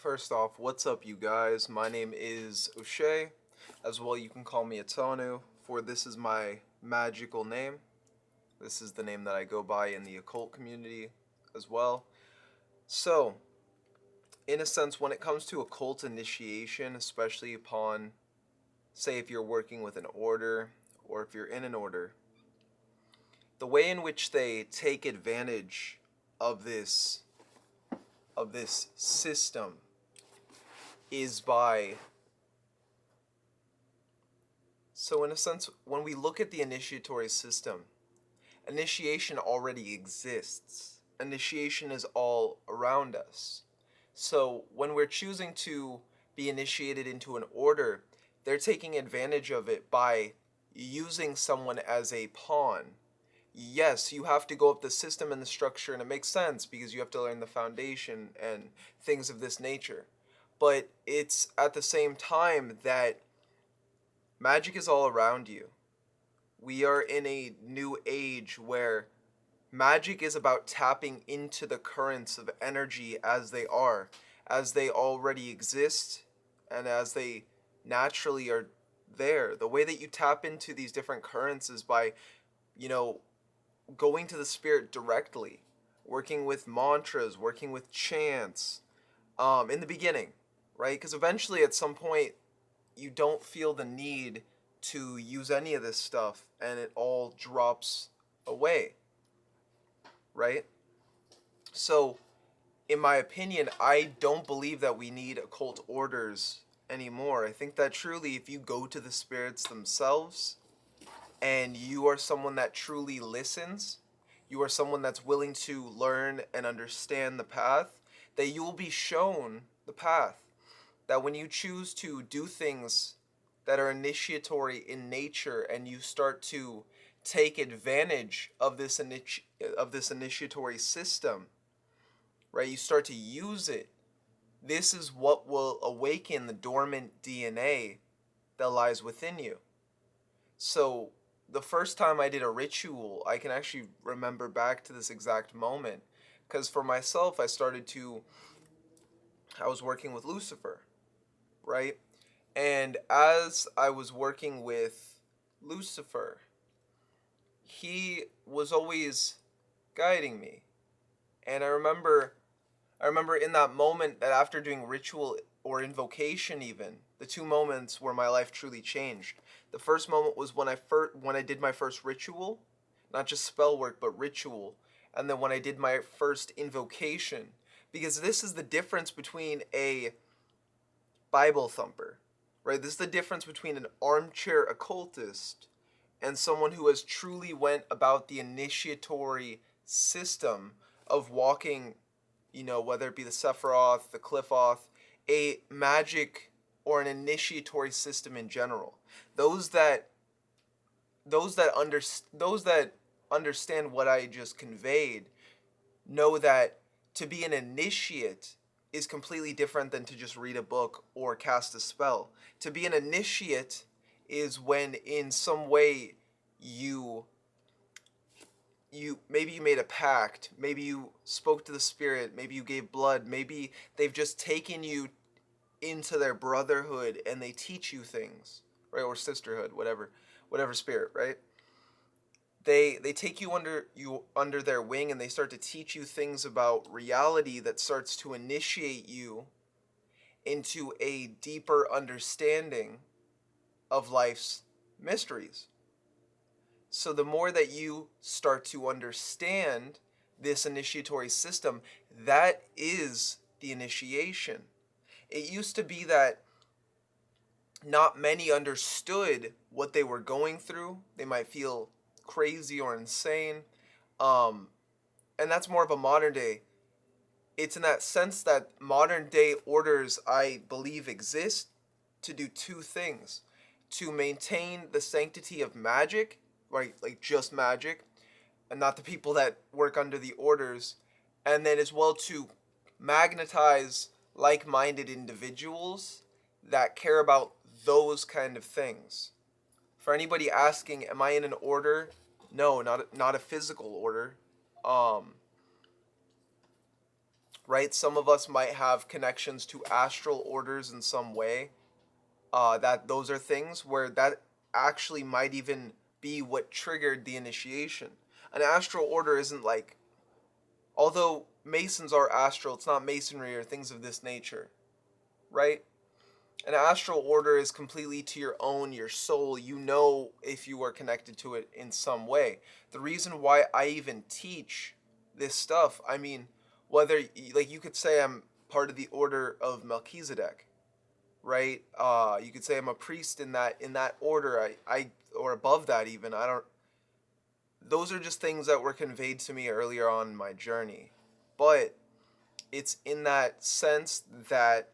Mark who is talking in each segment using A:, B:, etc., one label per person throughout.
A: First off, what's up, you guys? My name is O'Shea. As well, you can call me Atonu, for this is my magical name. This is the name that I go by in the occult community as well. So, in a sense, when it comes to occult initiation, especially upon, say, if you're working with an order or if you're in an order, the way in which they take advantage of this system is by, so in a sense, when we look at the initiatory system, initiation already exists. Initiation is all around us. So when we're choosing to be initiated into an order, they're taking advantage of it by using someone as a pawn. Yes, you have to go up the system and the structure, and it makes sense because you have to learn the foundation and things of this nature. But it's at the same time that magic is all around you. We are in a new age where magic is about tapping into the currents of energy as they already exist, and as they naturally are there. The way that you tap into these different currents is by, going to the spirit directly, working with mantras, working with chants, in the beginning, right? Because eventually at some point you don't feel the need to use any of this stuff and it all drops away, right? So, in my opinion, I don't believe that we need occult orders anymore. I think that truly, if you go to the spirits themselves and you are someone that truly listens, you are someone that's willing to learn and understand the path, that you will be shown the path. That when you choose to do things that are initiatory in nature and you start to take advantage of this initiatory system, right? You start to use it. This is what will awaken the dormant DNA that lies within you. So the first time I did a ritual, I can actually remember back to this exact moment, because for myself, I was working with Lucifer, right? And as I was working with Lucifer, he was always guiding me. And I remember in that moment that after doing ritual or invocation, even the two moments where my life truly changed. The first moment was when I did my first ritual, not just spell work but ritual, and then when I did my first invocation, because this is the difference between a Bible thumper, right? This is the difference between an armchair occultist and someone who has truly went about the initiatory system of walking, whether it be the Sephiroth, the Qliphoth, a magic or an initiatory system in general. Those that understand what I just conveyed know that to be an initiate is completely different than to just read a book or cast a spell. To be an initiate is when in some way you maybe you made a pact, maybe you spoke to the spirit, maybe you gave blood, maybe they've just taken you into their brotherhood and they teach you things, right? Or sisterhood, whatever spirit, right? They take you under their wing and they start to teach you things about reality that starts to initiate you into a deeper understanding of life's mysteries. So the more that you start to understand this initiatory system, that is the initiation. It used to be that not many understood what they were going through. They might feel crazy or insane. And that's more of a modern day. It's in that sense that modern day orders, I believe, exist to do two things. To maintain the sanctity of magic, right? Like just magic, and not the people that work under the orders. And then as well to magnetize like-minded individuals that care about those kind of things. For anybody asking, am I in an order? No, not a physical order. right? Some of us might have connections to astral orders in some way. That those are things where that actually might even be what triggered the initiation. An astral order isn't like, although Masons are astral, it's not Masonry or things of this nature, right? An astral order is completely to your own, your soul. You know if you are connected to it in some way. The reason why I even teach this stuff, I mean, whether, like, you could say I'm part of the order of Melchizedek, right? You could say I'm a priest in that order. I or above that even. I don't. Those are just things that were conveyed to me earlier on in my journey, but it's in that sense that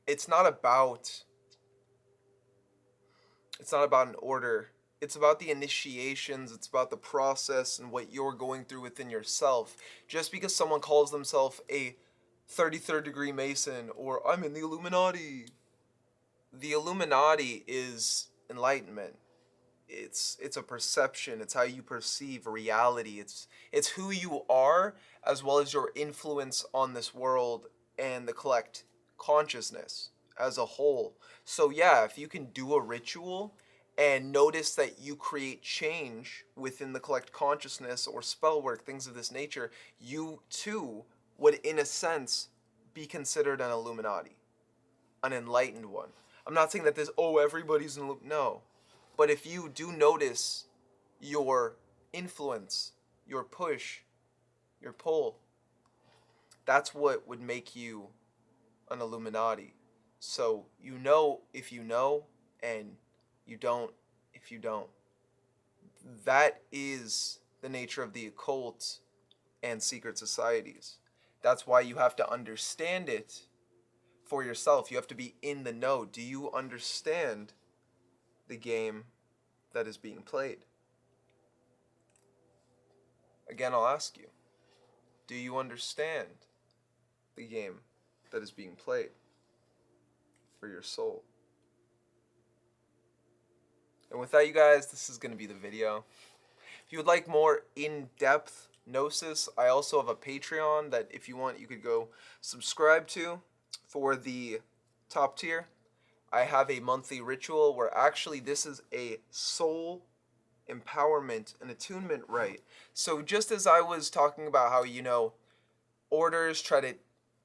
A: it's not about an order. It's about the initiations, it's about the process and what you're going through within yourself. Just because someone calls themselves a 33rd degree Mason or I'm in the Illuminati. The Illuminati is enlightenment. It's a perception, it's how you perceive reality. It's who you are as well as your influence on this world and the collect consciousness as a whole. So yeah, if you can do a ritual and notice that you create change within the collect consciousness or spell work, things of this nature, you too would in a sense be considered an Illuminati, an enlightened one. I'm not saying that this, oh, everybody's an no. But if you do notice your influence, your push, your pull, that's what would make you an Illuminati. So you know if you know, and you don't if you don't. That is the nature of the occult and secret societies. That's why you have to understand it for yourself. You have to be in the know. Do you understand the game that is being played? Again, I'll ask you, do you understand the game that is being played for your soul? And with that, you guys, this is going to be the video. If you would like more in-depth gnosis, I also have a Patreon that if you want, you could go subscribe to for the top tier. I have a monthly ritual where actually this is a soul empowerment and attunement rite. So just as I was talking about how, orders try to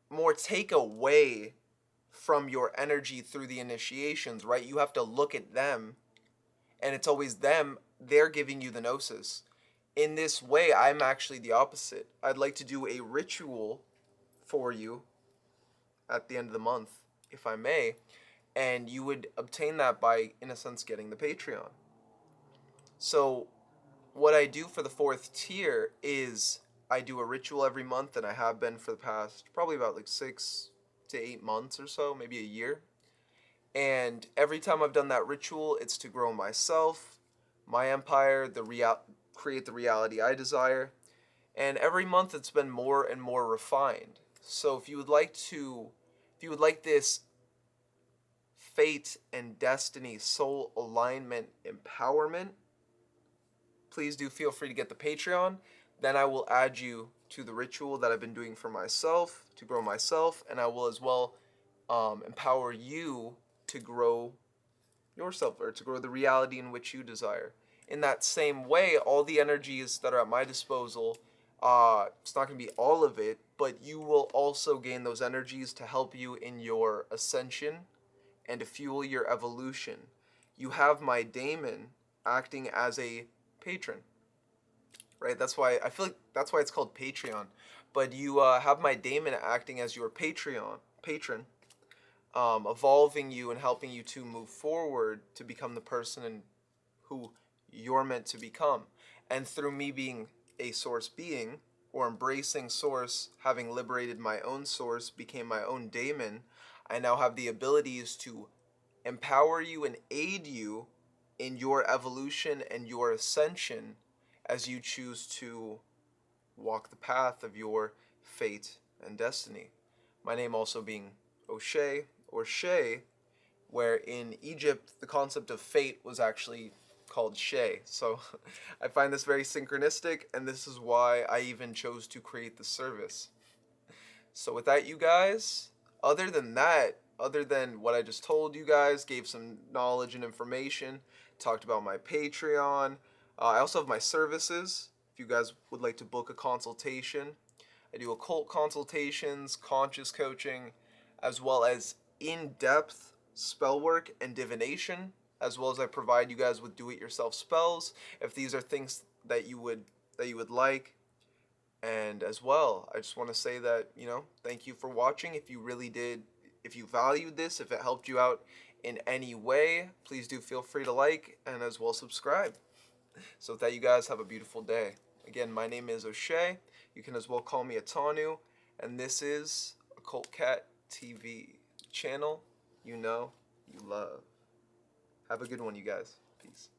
A: more take away from your energy through the initiations, right? You have to look at them, and it's always them, they're giving you the gnosis. In this way, I'm actually the opposite. I'd like to do a ritual for you at the end of the month, if I may, and you would obtain that by, in a sense, getting the Patreon. So what I do for the 4th tier is I do a ritual every month, and I have been for the past probably about like 6 to 8 months or so, maybe a year. And every time I've done that ritual, it's to grow myself, my empire, create the reality I desire. And every month it's been more and more refined. So if you would like this fate and destiny, soul alignment, empowerment, please do feel free to get the Patreon. Then I will add you to the ritual that I've been doing for myself, to grow myself, and I will as well empower you to grow yourself, or to grow the reality in which you desire. In that same way, all the energies that are at my disposal, it's not going to be all of it, but you will also gain those energies to help you in your ascension and to fuel your evolution. You have my daemon acting as a patron, right? That's why I feel like that's why it's called Patreon. But you have my daemon acting as your patron, evolving you and helping you to move forward to become the person who you're meant to become. And through me being a source being, or embracing source, having liberated my own source, became my own daemon, I now have the abilities to empower you and aid you in your evolution and your ascension as you choose to walk the path of your fate and destiny. My name also being O'Shea, or Shay, where in Egypt the concept of fate was actually called Shay. So I find this very synchronistic, and this is why I even chose to create the service. So with that, you guys, other than what I just told you guys, gave some knowledge and information, talked about my Patreon. I also have my services. If you guys would like to book a consultation, I do occult consultations, conscious coaching, as well as in-depth spell work and divination, as well as I provide you guys with do-it-yourself spells if these are things that you would like. And as well, I just want to say that, thank you for watching. If you valued this, if it helped you out in any way, please do feel free to like and as well subscribe. So with that, you guys have a beautiful day. Again, my name is O'Shea. You can as well call me Atanu, and this is OccultCatTv, channel you know you love. Have a good one, you guys. Peace.